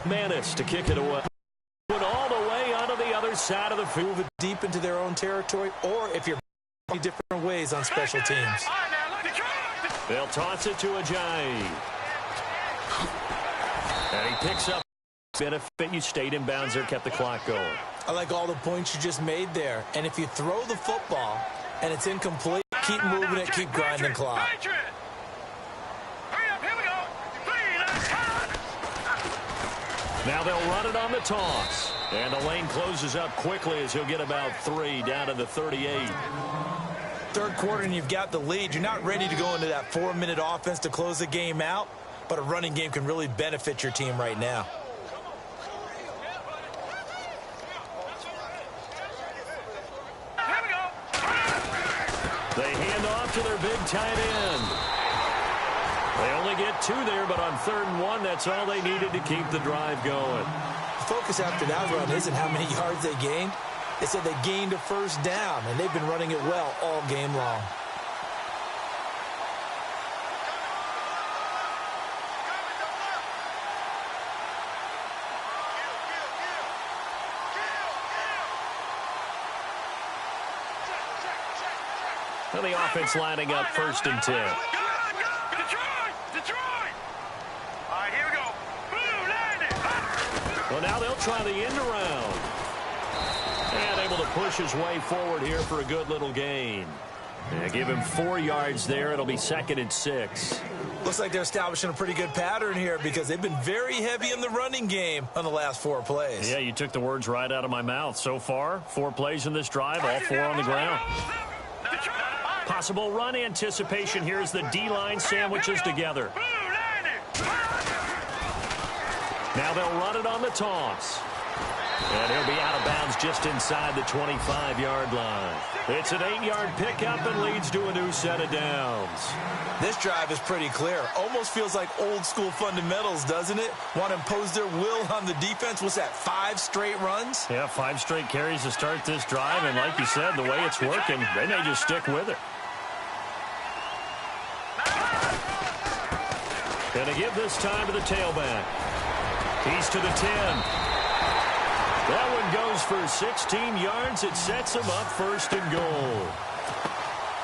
Manis to kick it away. Put all the way onto the other side of the field. Move it deep into their own territory, or if you're different ways on special teams. They'll toss it to Ajayi. And he picks up benefit. You stayed in bounds there, kept the clock going. I like all the points you just made there. And if you throw the football and it's incomplete, keep moving it, keep grinding clock. Now they'll run it on the toss. And the lane closes up quickly as he'll get about 3 down to the 38. Third quarter and you've got the lead. You're not ready to go into that 4-minute offense to close the game out, but a running game can really benefit your team right now. They hand off to their big tight end. They only get 2 there, but on 3rd and 1, that's all they needed to keep the drive going. The focus after that run isn't how many yards they gained. They said they gained a first down, and they've been running it well all game long. And the offense lining up 1st and 10. Well, now they'll try the end around. And able to push his way forward here for a good little gain. And give him 4 yards there. It'll be 2nd and 6. Looks like they're establishing a pretty good pattern here because they've been very heavy in the running game on the last 4 plays. Yeah, you took the words right out of my mouth. So far, 4 plays in this drive, all 4 on the ground. Possible run anticipation here as the D-line sandwiches together. Now they'll run it on the toss. And he'll be out of bounds just inside the 25-yard line. It's an 8-yard pickup and leads to a new set of downs. This drive is pretty clear. Almost feels like old-school fundamentals, doesn't it? Want to impose their will on the defense. What's that, 5 straight runs? Yeah, 5 straight carries to start this drive. And like you said, the way it's working, they may just stick with it. Going to give this time to the tailback. He's to the 10. That one goes for 16 yards. It sets them up 1st and goal.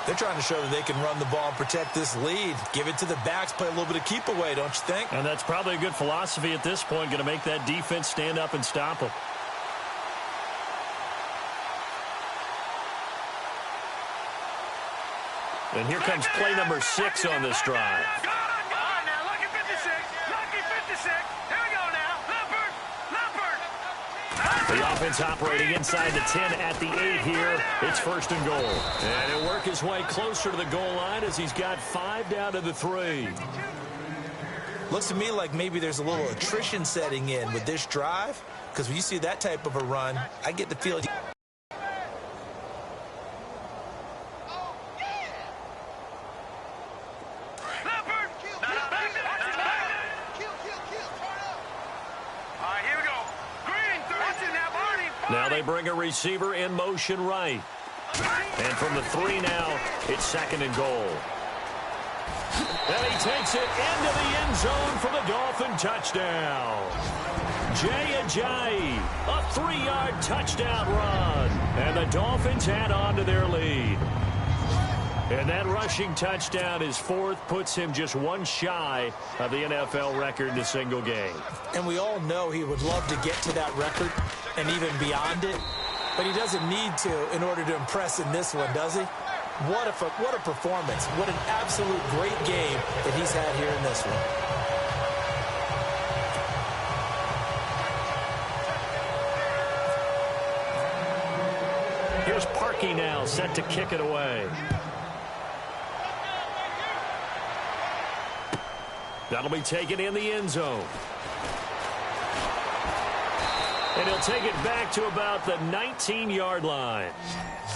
They're trying to show that they can run the ball and protect this lead. Give it to the backs, play a little bit of keep away, don't you think? And that's probably a good philosophy at this point, going to make that defense stand up and stop them. And here comes play number 6 on this drive. The offense operating inside the 10 at the 8 here. It's 1st and goal. And he'll work his way closer to the goal line as he's got 5 down to the 3. Looks to me like maybe there's a little attrition setting in with this drive, because when you see that type of a run, I get the feeling. Now they bring a receiver in motion right. And from the 3 now, it's 2nd and goal. And he takes it into the end zone for the Dolphin touchdown. Ajayi, a 3-yard touchdown run. And the Dolphins add on to their lead. And that rushing touchdown, his 4th, puts him just 1 shy of the NFL record in a single game. And we all know he would love to get to that record and even beyond it, but he doesn't need to in order to impress in this one, does he? What a performance. What an absolute great game that he's had here in this one. Here's Parkey now, set to kick it away. That'll be taken in the end zone. And he'll take it back to about the 19-yard line.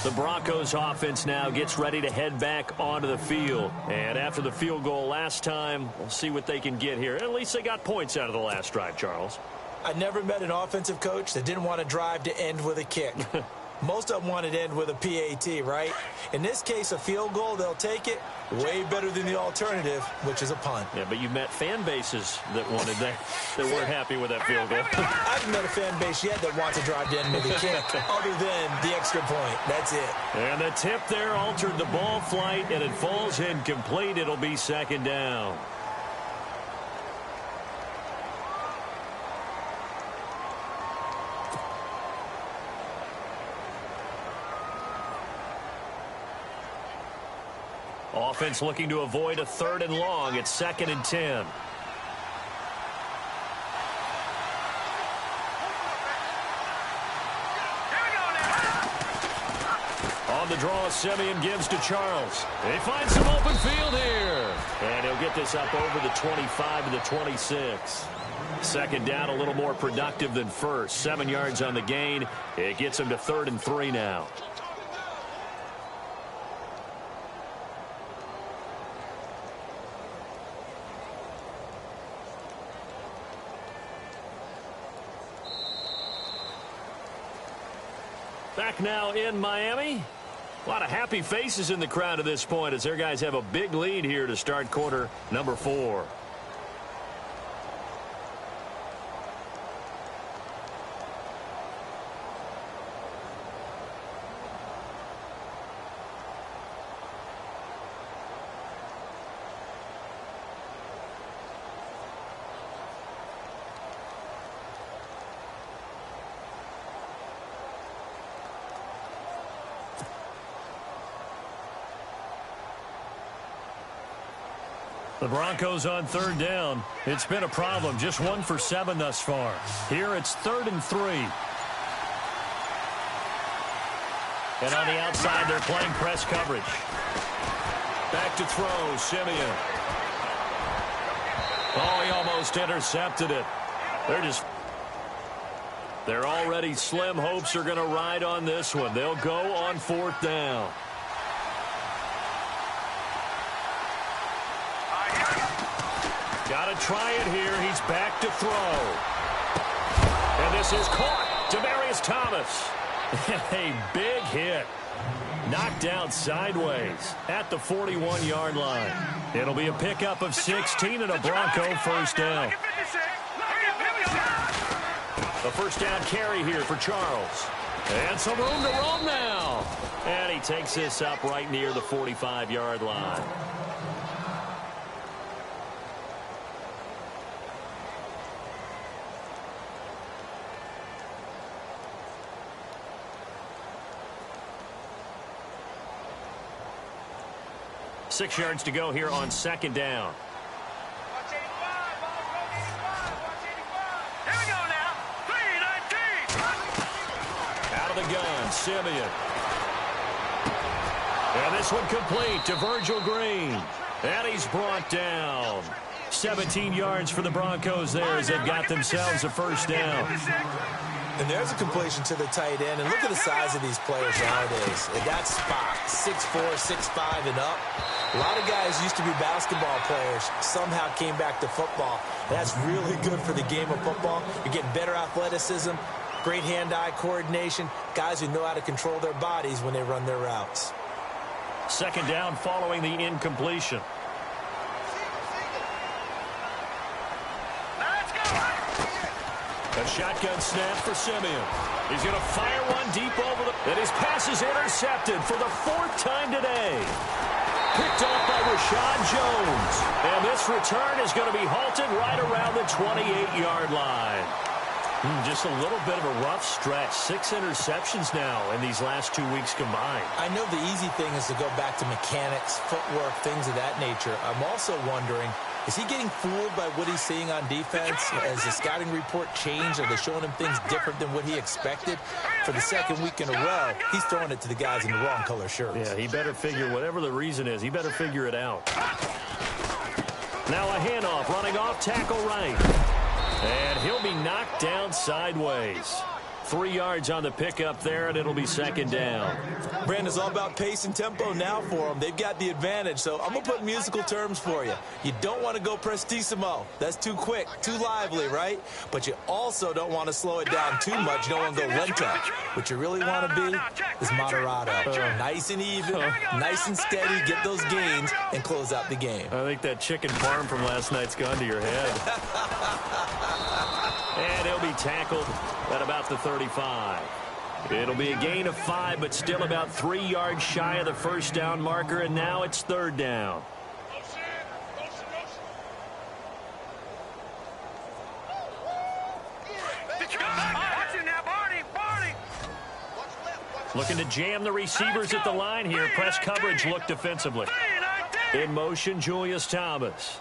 The Broncos offense now gets ready to head back onto the field. And after the field goal last time, we'll see what they can get here. At least they got points out of the last drive, Charles. I never met an offensive coach that didn't want to drive to end with a kick. Most of them want it end with a PAT, right? In this case, a field goal, they'll take it. Way better than the alternative, which is a punt. Yeah, but you've met fan bases that wanted that weren't happy with that field goal. I haven't met a fan base yet that wants to drive to end with a kick, other than the extra point. That's it. And the tip there altered the ball flight, and it falls incomplete. It'll be second down. Offense looking to avoid a 3rd and long. It's 2nd and 10. On the draw, Simeon gives to Charles. He finds some open field here. And he'll get this up over the 25 to the 26. Second down, a little more productive than first. 7 yards on the gain. It gets him to 3rd and 3 now. Back now in Miami. A lot of happy faces in the crowd at this point as their guys have a big lead here to start quarter number 4. The Broncos on 3rd down. It's been a problem. Just 1 for 7 thus far. Here it's 3rd and 3. And on the outside, they're playing press coverage. Back to throw, Simeon. Oh, he almost intercepted it. They're already slim hopes are going to ride on this one. They'll go on 4th down. Got to try it here. He's back to throw. And this is caught. Demaryius Thomas. A big hit. Knocked down sideways at the 41-yard line. It'll be a pickup of 16 and a Bronco 1st down. The 1st down carry here for Charles. And some room to roam now. And he takes this up right near the 45-yard line. Six yards to go here on 2nd down. Here we go now. 3-19. Out of the gun, Simeon. And this one complete to Virgil Green. And he's brought down. 17 yards for the Broncos there as they've got themselves a 1st down. And there's a completion to the tight end. And look at the size of these players nowadays. They got spot 6'4", 6'5", and up. A lot of guys used to be basketball players, somehow came back to football. That's really good for the game of football. You're getting better athleticism, great hand-eye coordination, guys who know how to control their bodies when they run their routes. 2nd down following the incompletion. A shotgun snap for Simeon. He's going to fire one deep over the... And his pass is intercepted for the 4th time today. Picked off by Rashad Jones. And this return is going to be halted right around the 28-yard line. Just a little bit of a rough stretch. 6 interceptions now in these last 2 weeks combined. I know the easy thing is to go back to mechanics, footwork, things of that nature. I'm also wondering, is he getting fooled by what he's seeing on defense? Has the scouting report changed? Are they showing him things different than what he expected? For the 2nd week in a row, he's throwing it to the guys in the wrong color shirts. Yeah, he better figure, whatever the reason is, he better figure it out. Now a handoff, running off tackle right. And he'll be knocked down sideways. 3 yards on the pickup there, and it'll be second down. Brandon's all about pace and tempo now for them. They've got the advantage, so I'm going to put musical terms for you. You don't want to go prestissimo. That's too quick, too lively, right? But you also don't want to slow it down too much. You don't want to go lento. What you really want to be is moderato. Nice and even, nice and steady, get those gains, and close out the game. I think that chicken parm from last night's gone to your head. And he'll be tackled at about the 35. It'll be a gain of 5, but still about 3 yards shy of the first down marker, and now it's third down. Looking to jam the receivers at the line here. Press coverage look defensively. In motion, Julius Thomas.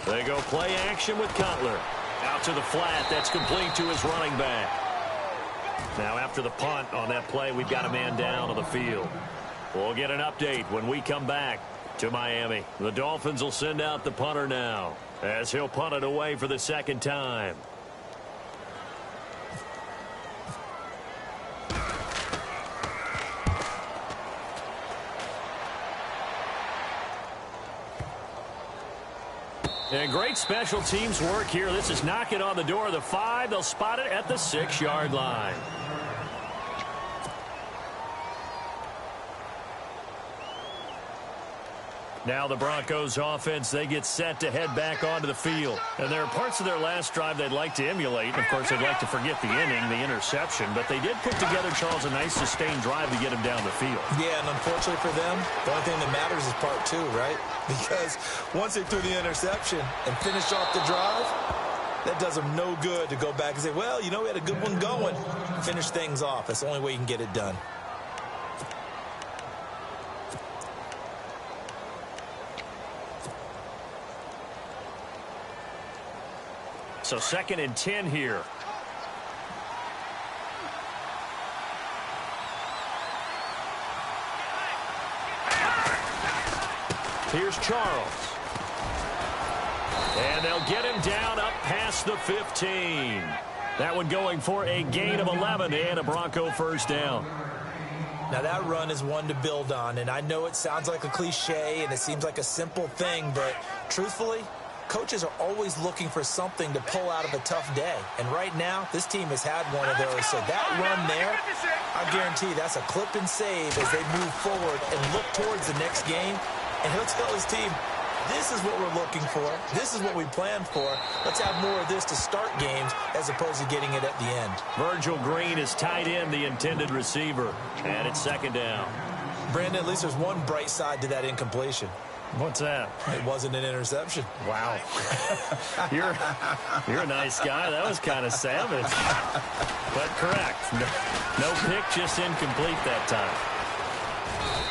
They go play action with Cutler. Out to the flat. That's complete to his running back. Now after the punt on that play, we've got a man down on the field. We'll get an update when we come back to Miami. The Dolphins will send out the punter now as he'll punt it away for the second time. And great special teams work here. This is knocking on the door of the 5. They'll spot it at the 6-yard line. Now the Broncos offense, they get set to head back onto the field. And there are parts of their last drive they'd like to emulate. Of course, they'd like to forget the inning, the interception. But they did put together, Charles, a nice sustained drive to get him down the field. Yeah, and unfortunately for them, the only thing that matters is part 2, right? Because once they threw the interception and finished off the drive, that does them no good to go back and say, well, you know, we had a good one going. Finish things off. That's the only way you can get it done. So 2nd and 10 here. Here's Charles. And they'll get him down up past the 15. That one going for a gain of 11 and a Bronco first down. Now that run is one to build on, and I know it sounds like a cliche and it seems like a simple thing, but truthfully, coaches are always looking for something to pull out of a tough day. And right now, this team has had one of those. So that run there, I guarantee that's a clip and save as they move forward and look towards the next game. And he'll tell his team, this is what we're looking for. This is what we planned for. Let's have more of this to start games as opposed to getting it at the end. Virgil Green is tied in, the intended receiver. And it's second down. Brandon, at least there's one bright side to that incompletion. What's that? It wasn't an interception. Wow. You're a nice guy. That was kind of savage. But correct. No pick, just incomplete that time.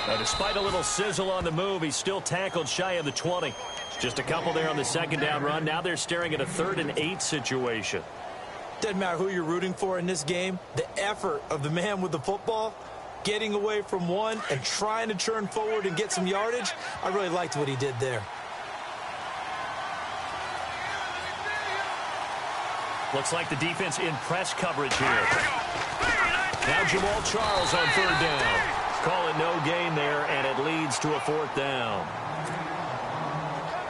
Now, despite a little sizzle on the move, he's still tackled shy of the 20. Just a couple there on the second down run. Now they're staring at a 3rd and 8 situation. Doesn't matter who you're rooting for in this game. The effort of the man with the football, getting away from one and trying to turn forward and get some yardage, I really liked what he did there. Looks like the defense in press coverage here. Now Jamal Charles on 3rd down. Call it no gain there, and it leads to a 4th down.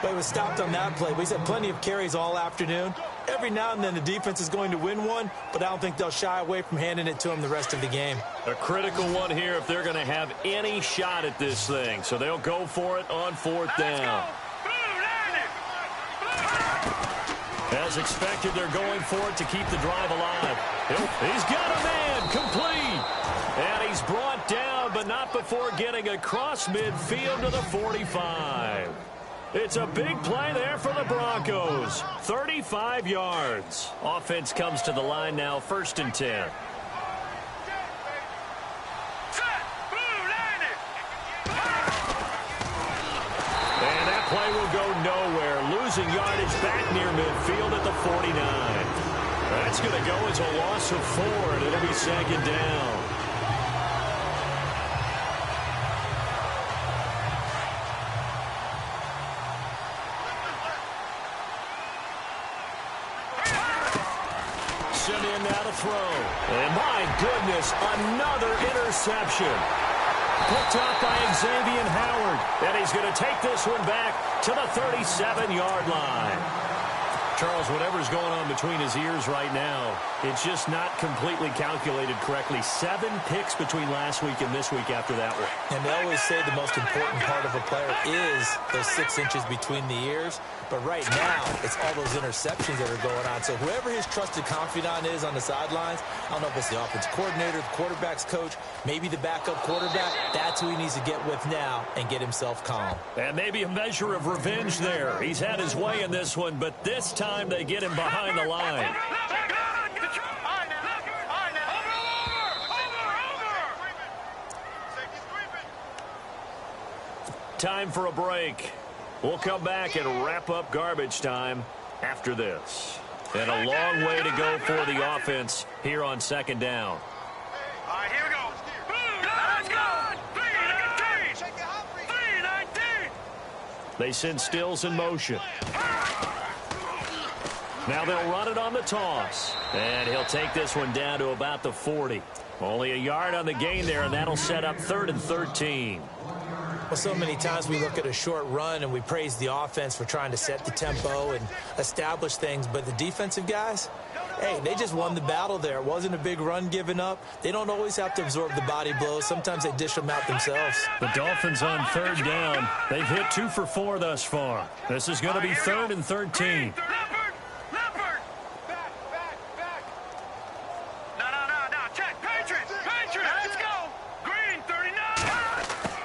But he was stopped on that play. But he's had plenty of carries all afternoon. Every now and then the defense is going to win one, but I don't think they'll shy away from handing it to him the rest of the game. A critical one here if they're going to have any shot at this thing. So they'll go for it on 4th down. As expected, they're going for it to keep the drive alive. He's got a man, complete. And he's brought down, but not before getting across midfield to the 45. It's a big play there for the Broncos. 35 yards. Offense comes to the line now, 1st and 10. And that play will go nowhere. Losing yardage back near midfield at the 49. That's going to go as a loss of 4, and it'll be second down. sent in now to throw. And my goodness, another interception. Picked up by Xavier Howard. And he's going to take this one back to the 37-yard line. Charles, whatever's going on between his ears right now, it's just not completely calculated correctly. 7 picks between last week and this week after that one. And they always say the most important part of a player is those 6 inches between the ears. But right now, it's all those interceptions that are going on. So whoever his trusted confidant is on the sidelines, I don't know if it's the offensive coordinator, the quarterback's coach, maybe the backup quarterback, that's who he needs to get with now and get himself calm. And maybe a measure of revenge there. He's had his way in this one, but this time they get him behind the line. Time for a break. We'll come back and wrap up garbage time after this. And a long way to go for the offense here on second down. All right, here we go. Let's go. 3-19. 3-19. They send Stills in motion. Now they'll run it on the toss. And he'll take this one down to about the 40. Only a yard on the gain there, and that'll set up 3rd and 13. Well, so many times we look at a short run and we praise the offense for trying to set the tempo and establish things. But the defensive guys, hey, they just won the battle there. It wasn't a big run given up. They don't always have to absorb the body blows. Sometimes they dish them out themselves. The Dolphins on 3rd down. They've hit 2 for 4 thus far. This is going to be 3rd and 13.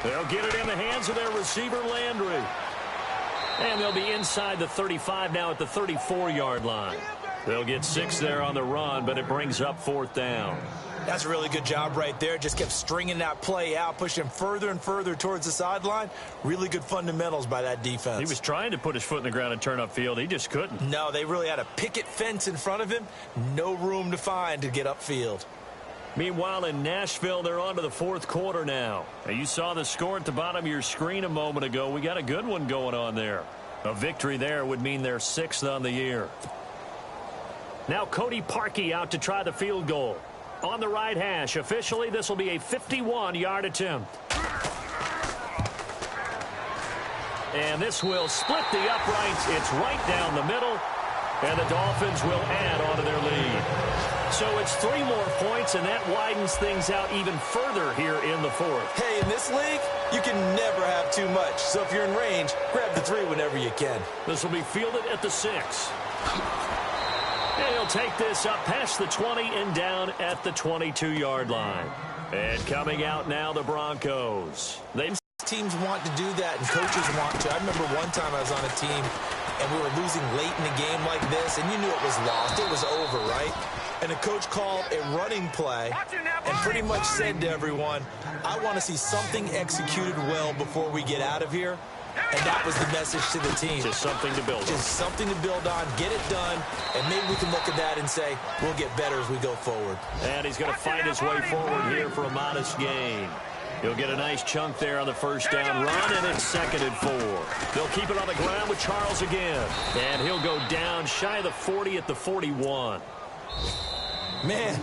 They'll get it in the hands of their receiver, Landry. And they'll be inside the 35 now at the 34-yard line. They'll get 6 there on the run, but it brings up 4th down. That's a really good job right there. Just kept stringing that play out, pushing further and further towards the sideline. Really good fundamentals by that defense. He was trying to put his foot in the ground and turn upfield. He just couldn't. No, they really had a picket fence in front of him. No room to find to get upfield. Meanwhile, in Nashville, they're on to the 4th quarter now. You saw the score at the bottom of your screen a moment ago. We got a good one going on there. A victory there would mean they're 6th on the year. Now Cody Parkey out to try the field goal. On the right hash, officially, this will be a 51-yard attempt. And this will split the uprights. It's right down the middle. And the Dolphins will add on to their lead. So it's 3 more points, and that widens things out even further here in the 4th. Hey, in this league, you can never have too much. So if you're in range, grab the 3 whenever you can. This will be fielded at the 6. And he'll take this up past the 20 and down at the 22-yard line. And coming out now, the Broncos. Teams want to do that, and coaches want to. I remember one time I was on a team, and we were losing late in a game like this, and you knew it was lost. It was over, right? And the coach called a running play and pretty much said to everyone, I want to see something executed well before we get out of here. And that was the message to the team. Just something to build on. Just something to build on, get it done, and maybe we can look at that and say, we'll get better as we go forward. And he's going to find his way forward here for a modest gain. He'll get a nice chunk there on the 1st down run, and it's 2nd and 4. They'll keep it on the ground with Charles again. And he'll go down shy of the 40 at the 41. Man,